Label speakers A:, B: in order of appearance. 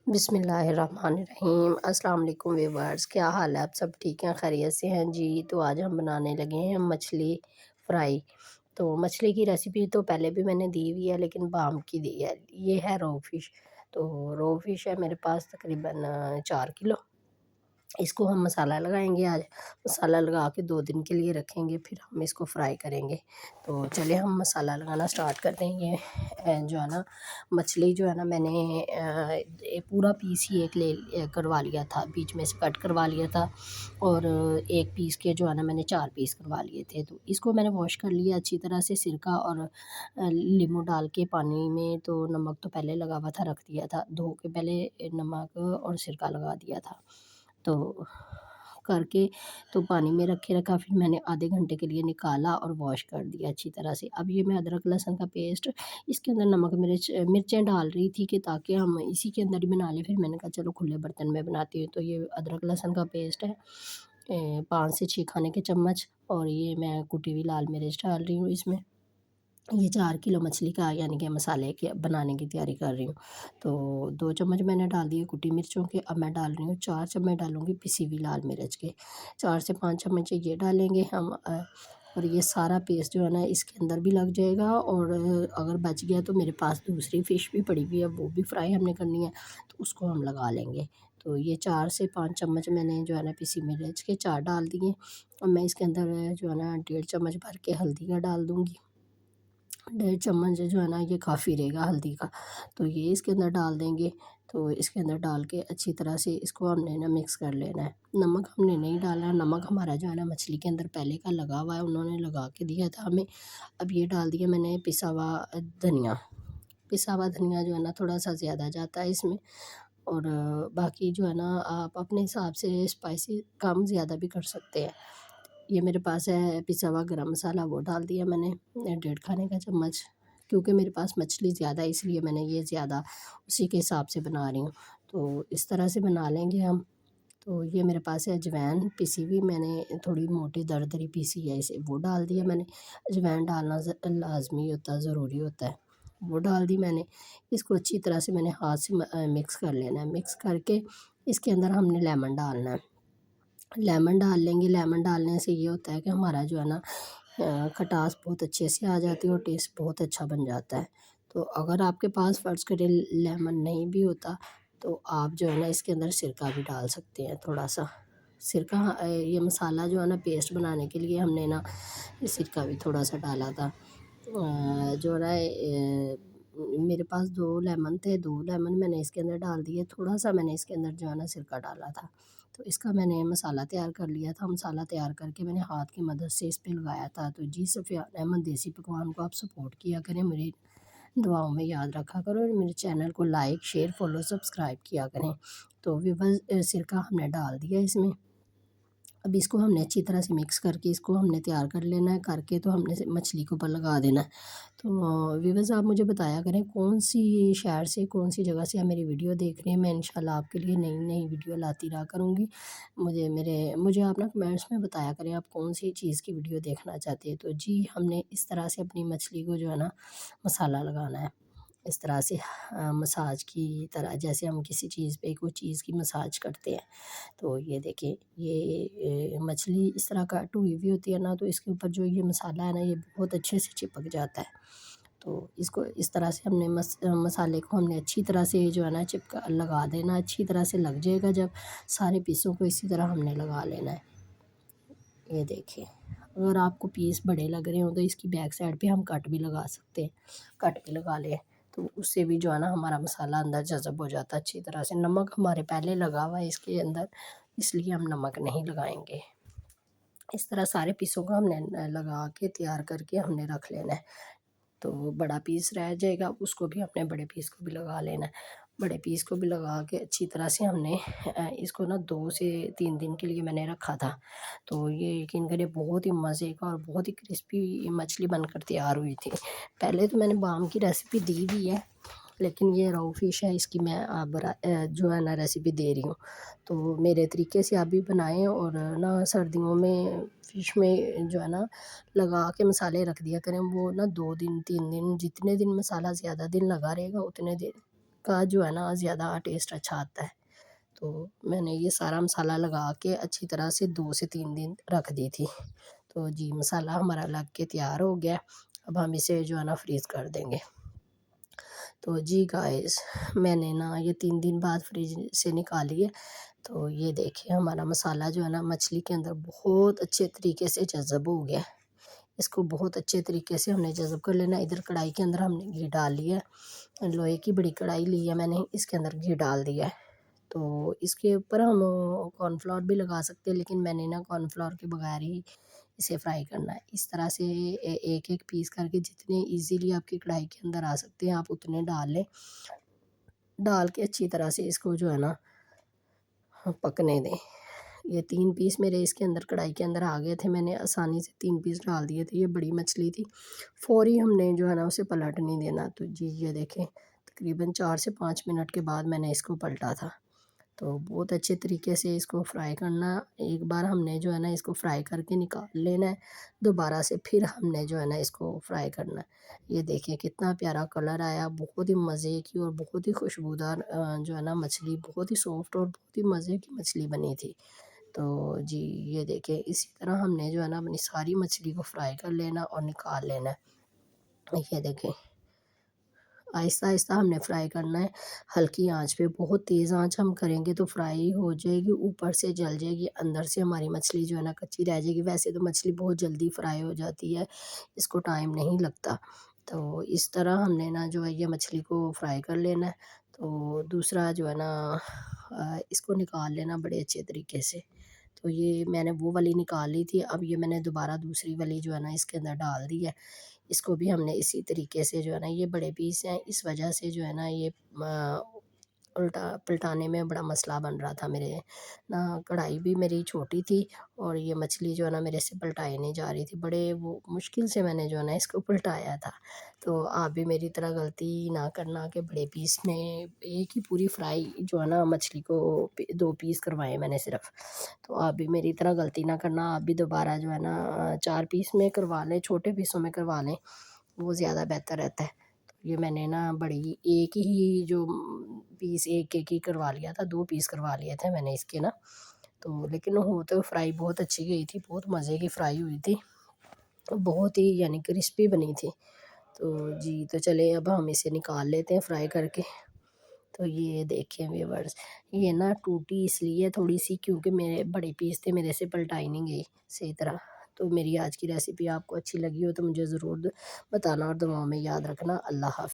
A: बिस्मिल्लाहिर्रहमानिर्रहीम। अस्सलाम वालेकुम व्यूअर्स, क्या हाल है? आप सब ठीक हैं, खैरियत से हैं जी? तो आज हम बनाने लगे हैं मछली फ्राई। तो मछली की रेसिपी तो पहले भी मैंने दी हुई है, लेकिन बाम की दी है। ये है रो फिश। तो रो फिश है मेरे पास तकरीबन 4 किलो। इसको हम मसाला लगाएंगे आज। मसाला लगा के 2 दिन के लिए रखेंगे, फिर हम इसको फ्राई करेंगे। तो चलिए हम मसाला लगाना स्टार्ट करते हैं। ये जो है ना, मछली जो है ना, मैंने ये पूरा पीस ही एक करवा लिया था, बीच में से कट करवा लिया था। और एक पीस के जो है ना, मैंने 4 पीस करवा लिए थे। तो इसको मैंने वॉश कर लिया अच्छी तरह से, सिरका और नींबू डाल के पानी में। तो नमक तो पहले लगा हुआ था, रख दिया था धो के, पहले नमक और सिरका लगा दिया था। तो करके तो पानी में रखे रखा, फिर मैंने आधे घंटे के लिए निकाला और वॉश कर दिया अच्छी तरह से। अब ये मैं अदरक लहसुन का पेस्ट, इसके अंदर नमक मिर्चें डाल रही थी कि ताकि हम इसी के अंदर ही बना लें। फिर मैंने कहा चलो खुले बर्तन में बनाती हूँ। तो ये अदरक लहसुन का पेस्ट है, 5 से 6 खाने के चम्मच। और ये मैं कुटी हुई लाल मिर्च डाल रही हूँ इसमें। ये 4 किलो मछली का यानी कि मसाले के बनाने की तैयारी कर रही हूँ। तो 2 चम्मच मैंने डाल दिए कुटी मिर्चों के। अब मैं डाल रही हूँ 4 चम्मच डालूँगी पिसी हुई लाल मिर्च के। 4 से 5 चम्मच ये डालेंगे हम। और ये सारा पेस्ट जो है ना, इसके अंदर भी लग जाएगा। और अगर बच गया तो मेरे पास दूसरी फ़िश भी पड़ी हुई है, वो भी फ्राई हमने करनी है, तो उसको हम लगा लेंगे। तो ये 4 से 5 चम्मच मैंने जो है ना पिसी मिर्च के 4 डाल दिए। और मैं इसके अंदर जो है ना 1.5 चम्मच भर के हल्दी का डाल दूँगी। 1.5 चम्मच जो है ना, ये काफ़ी रहेगा हल्दी का। तो ये इसके अंदर डाल देंगे। तो इसके अंदर डाल के अच्छी तरह से इसको हमने ना मिक्स कर लेना है। नमक हमने नहीं डालना, नमक हमारा जो है ना मछली के अंदर पहले का लगा हुआ है, उन्होंने लगा के दिया था हमें। अब ये डाल दिया मैंने पिसा हुआ धनिया। पिसा हुआ धनिया जो है ना, थोड़ा-सा ज़्यादा जाता है इसमें। और बाकी जो है ना, आप अपने हिसाब से स्पाइसी कम ज़्यादा भी कर सकते हैं। ये मेरे पास है पिसा हुआ गरम मसाला, वो डाल दिया मैंने 1.5 खाने का चम्मच। क्योंकि मेरे पास मछली ज़्यादा है, इसलिए मैंने ये ज़्यादा उसी के हिसाब से बना रही हूँ। तो इस तरह से बना लेंगे हम। तो ये मेरे पास है अजवाइन पिसी हुई, मैंने थोड़ी मोटी दरदरी पीसी है, इसे वो डाल दिया मैंने। अजवाइन डालना लाज़मी होता है, ज़रूरी होता है। वो डाल दी मैंने। इसको अच्छी तरह से मैंने हाथ से मिक्स कर लेना है। मिक्स करके इसके अंदर हमने लेमन डालना है। लेमन डाल लेंगे। लेमन डालने से ये होता है कि हमारा जो है ना, खटास बहुत अच्छे से आ जाती है और टेस्ट बहुत अच्छा बन जाता है। तो अगर आपके पास फ़र्ज़ करें लेमन नहीं भी होता, तो आप जो है ना इसके अंदर सिरका भी डाल सकते हैं थोड़ा-सा। सिरका ये मसाला जो है ना पेस्ट बनाने के लिए हमने ना सिरका भी थोड़ा-सा डाला था। जो है मेरे पास 2 लेमन थे, 2 लेमन मैंने इसके अंदर डाल दिए। थोड़ा-सा मैंने इसके अंदर जो है ना सिरका डाला था। तो इसका मैंने मसाला तैयार कर लिया था। मसाला तैयार करके मैंने हाथ की मदद से इस पे लगाया था। तो जी सफ़ियान अहमद देसी पकवान को आप सपोर्ट किया करें, मेरी दुआओं में याद रखा करो और मेरे चैनल को लाइक, शेयर, फ़ॉलो, सब्सक्राइब किया करें। तो व्यूअर्स, सिरका हमने डाल दिया इसमें। अब इसको हमने अच्छी तरह से मिक्स करके इसको हमने तैयार कर लेना है। करके तो हमने मछली के ऊपर लगा देना है। तो व्यूअर्स, आप मुझे बताया करें कौन-सी शहर से, कौन-सी जगह से आप मेरी वीडियो देख रहे हैं। मैं इंशाल्लाह आपके लिए नई-नई वीडियो लाती रहा करूँगी। मुझे आप ना कमेंट्स में बताया करें आप कौन-सी चीज़ की वीडियो देखना चाहते हैं। तो जी, हमने इस तरह से अपनी मछली को जो है ना मसाला लगाना है। इस तरह से मसाज की तरह, जैसे हम किसी चीज़ पे कोई चीज़ की मसाज करते हैं। तो ये देखिए, ये मछली इस तरह कट हुई हुई होती है ना, तो इसके ऊपर जो ये मसाला है ना, ये बहुत अच्छे से चिपक जाता है। तो इसको इस तरह से हमने मसाले को हमने अच्छी तरह से जो है ना चिपका लगा देना। अच्छी तरह से लग जाएगा जब, सारे पीसों को इसी तरह हमने लगा लेना है। ये देखिए, अगर आपको पीस बड़े लग रहे हों तो इसकी बैक साइड पे हम कट भी लगा सकते हैं। कट भी लगा लें, तो उससे भी जो है ना हमारा मसाला अंदर जज़ब हो जाता है अच्छी तरह से। नमक हमारे पहले लगा हुआ है इसके अंदर, इसलिए हम नमक नहीं लगाएँगे। इस तरह सारे पीसों को हमने लगा के तैयार करके हमने रख लेना है। तो बड़ा पीस रह जाएगा, उसको भी अपने बड़े पीस को भी लगा लेना है। बड़े पीस को भी लगा के अच्छी तरह से हमने इसको ना 2 से 3 दिन के लिए मैंने रखा था। तो ये यकीन करिए बहुत ही मज़े का और बहुत ही क्रिस्पी मछली बनकर तैयार हुई थी। पहले तो मैंने बाम की रेसिपी दी भी है, लेकिन ये रोहू फ़िश है, इसकी मैं अब जो है ना रेसिपी दे रही हूँ। तो मेरे तरीके से आप भी बनाएँ। और ना सर्दियों में फ़िश में जो है ना लगा के मसाले रख दिया करें। वो ना 2 दिन 3 दिन, जितने दिन मसाला ज़्यादा दिन लगा रहेगा उतने दिन का जो है ना ज़्यादा टेस्ट अच्छा आता है। तो मैंने ये सारा मसाला लगा के अच्छी तरह से 2 से 3 दिन रख दी थी। तो जी मसाला हमारा लग के तैयार हो गया। अब हम इसे जो है ना फ्रीज़ कर देंगे। तो जी गाइस मैंने ना ये 3 दिन बाद फ्रिज से निकाली है। तो ये देखिए हमारा मसाला जो है ना मछली के अंदर बहुत अच्छे तरीके से जज़ब हो गया है। इसको बहुत अच्छे तरीके से हमने जज़ब कर लेना है। इधर कढ़ाई के अंदर हमने घी डाल लिया है। लोहे की बड़ी कढ़ाई ली है मैंने, इसके अंदर घी डाल दिया है। तो इसके ऊपर हम कॉर्नफ्लोर भी लगा सकते हैं, लेकिन मैंने ना कॉर्नफ्लोर के बगैर ही इसे फ्राई करना है। इस तरह से एक-एक पीस करके जितने ईज़िली आपकी कढ़ाई के अंदर आ सकते हैं आप उतने डाल लें। डाल के अच्छी तरह से इसको जो है ना पकने दें। ये 3 पीस मेरे इसके अंदर कढ़ाई के अंदर आ गए थे, मैंने आसानी से 3 पीस डाल दिए थे। ये बड़ी मछली थी, फ़ौरी हमने जो है ना उसे पलट नहीं देना। तो जी ये देखें तकरीबन 4 से 5 मिनट के बाद मैंने इसको पलटा था। तो बहुत अच्छे तरीके से इसको फ्राई करना। एक बार हमने जो है ना इसको फ्राई करके निकाल लेना है, दोबारा से फिर हमने जो है ना इसको फ्राई करना है। ये देखिए कितना प्यारा कलर आया, बहुत ही मज़े की और बहुत ही खुशबूदार जो है ना मछली बहुत ही सॉफ्ट और बहुत ही मज़े की मछली बनी थी। तो जी ये देखिए इसी तरह हमने जो है ना अपनी सारी मछली को फ्राई कर लेना और निकाल लेना है। ये देखें आहिस्ता-आहिस्ता हमने फ्राई करना है, हल्की आँच पे, बहुत तेज़ आँच हम करेंगे तो फ्राई हो जाएगी, ऊपर से जल जाएगी, अंदर से हमारी मछली जो है ना कच्ची रह जाएगी। वैसे तो मछली बहुत जल्दी फ्राई हो जाती है, इसको टाइम नहीं लगता। तो इस तरह हमने ना जो है ये मछली को फ्राई कर लेना है। तो दूसरा जो है ना इसको निकाल लेना बड़े अच्छे तरीके से। तो ये मैंने वो वाली निकाल ली थी, अब ये मैंने दोबारा दूसरी वाली जो है ना इसके अंदर डाल दी है। इसको भी हमने इसी तरीके से जो है ना ये बड़े पीस हैं, इस वजह से जो है ना ये पलटाने में बड़ा मसला बन रहा था मेरे ना। कढ़ाई भी मेरी छोटी थी और ये मछली जो है ना मेरे से पलटाई नहीं जा रही थी। बड़े वो मुश्किल से मैंने जो है ना इसको पलटाया था। तो आप भी मेरी तरह गलती ना करना कि बड़े पीस में एक ही पूरी फ्राई जो है ना मछली को 2 पीस करवाए मैंने सिर्फ़। तो आप भी मेरी तरह गलती ना करना, आप भी दोबारा जो है ना 4 पीस में करवा लें, छोटे पीसों में करवा लें, वो ज़्यादा बेहतर रहता है। तो ये मैंने ना बड़ी एक ही जो पीस एक-एक ही करवा लिया था, 2 पीस करवा लिए थे मैंने इसके ना। तो लेकिन हो तो फ्राई बहुत अच्छी गई थी, बहुत मज़े की फ्राई हुई थी, बहुत ही यानी क्रिस्पी बनी थी। तो जी, तो चलिए अब हम इसे निकाल लेते हैं फ्राई करके। तो ये देखिए व्यूअर्स, ये ना टूटी इसलिए थोड़ी-सी क्योंकि मेरे बड़े पीस थे, मेरे से पलटाई नहीं गई सही तरह। तो मेरी आज की रेसिपी आपको अच्छी लगी हो तो मुझे ज़रूर बताना और दुआओं में याद रखना। अल्लाह हाफ़िज़।